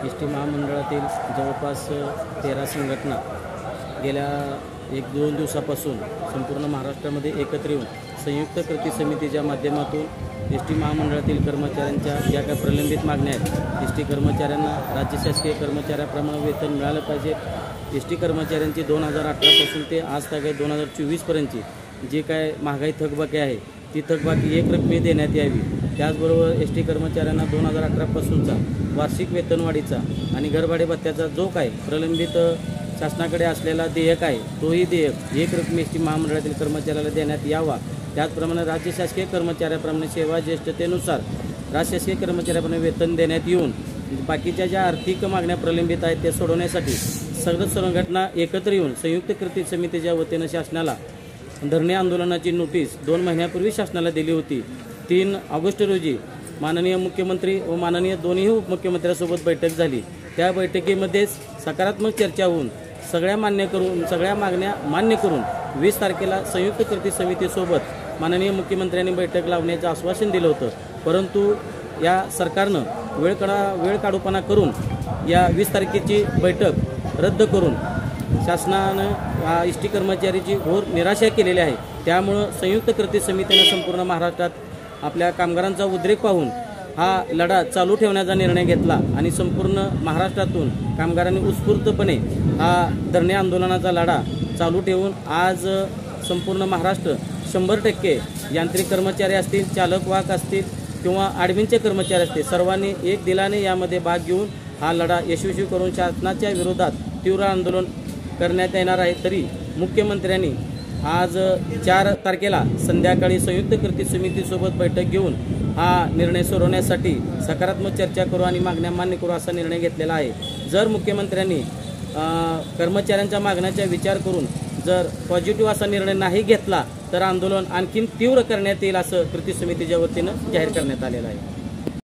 ST. महामंडळातील जवळपास 13 संघटना गेल्या 1-2 दिवसापासून संपूर्ण महाराष्ट्रामध्ये एकत्र येऊन संयुक्त कृती समितीच्या माध्यमातून एस.टी. महामंडळातील कर्मचाऱ्यांच्या ज्या काही प्रलंबित मागण्या आहेत, एस.टी. कर्मचाऱ्यांना राज्य शासकीय कर्मचाऱ्याप्रमाणे वेतन मिळालं पाहिजे, एस.टी. कर्मचाऱ्यांची 2018 पासून ते आज तारीख 2024 पर्यंतची जी काय महागाई थकबाकी आहे ती थकबाकी एकरकमी देण्यात यावी। त्याचबरोबर एस.टी. कर्मचाऱ्यांना 2018 पासूनचा वार्षिक वेतनवाढीचा आणि घरभाडे भत्त्याचा जो काय प्रलंबित शासनाकडे असलेला देयक आहे तोही देयक एकरकमी एस.टी. महामंडळातील कर्मचाऱ्याला देण्यात यावा। त्याचप्रमाणे राज्य शासकीय कर्मचाऱ्याप्रमाणे सेवा ज्येष्ठतेनुसार राज्य शासकीय कर्मचाऱ्याप्रमाणे वेतन देण्यात येऊन बाकीच्या ज्या आर्थिक मागण्या प्रलंबित आहेत ते सोडवण्यासाठी सर्व संघटना एकत्र येऊन संयुक्त कृती समितीच्या वतीनं शासनाला धरणे आंदोलनाची नोटीस 2 महिन्यापूर्वी शासनाला दिली होती। 3 ऑगस्ट रोजी माननीय मुख्यमंत्री व माननीय दोन्ही उपमुख्यमंत्र्यांसोबत बैठक झाली। त्या बैठकीमध्ये सकारात्मक चर्चा होऊन सगळ्या मागण्या मान्य करून 20 तारखेला संयुक्त कृती समितीसोबत माननीय मुख्यमंत्र्यांनी बैठक लावण्याचं आश्वासन दिलं होतं। परंतु या सरकारनं वेळ काढूपणा करून या 20 तारखेची बैठक रद्द करून शासनानं एस.टी. कर्मचाऱ्याची घोर निराशा केलेली आहे। त्यामुळं संयुक्त कृती समितीनं संपूर्ण महाराष्ट्रात आपल्या कामगारांचा उद्रेक पाहून हा लढा चालू ठेवण्याचा निर्णय घेतला आणि संपूर्ण महाराष्ट्रातून कामगारांनी उत्स्फूर्तपणे हा धरणे आंदोलनाचा लढा चालू ठेवून आज संपूर्ण महाराष्ट्र 100% यांत्रिक कर्मचारी असतील, चालक वाहक असतील किंवा ॲडमिनचे कर्मचारी असतील, सर्वांनी एक दिलाने यामध्ये भाग घेऊन हा लढा यशस्वी करून शासनाच्या विरोधात तीव्र आंदोलन करण्यात येणार आहे। तरी मुख्यमंत्र्यांनी आज 4 तारखेला संध्याकाळी संयुक्त कृती समितीसोबत बैठक घेऊन हा निर्णय सोडवण्यासाठी सकारात्मक चर्चा करू आणि मागण्या मान्य करू असा निर्णय घेतलेला आहे। जर मुख्यमंत्र्यांनी कर्मचाऱ्यांच्या मागण्याचा विचार करून जर पॉझिटिव्ह असा निर्णय नाही घेतला तर आंदोलन आणखीन तीव्र करण्यात येईल असं कृती समितीच्या वतीनं जाहीर करण्यात आलेलं आहे।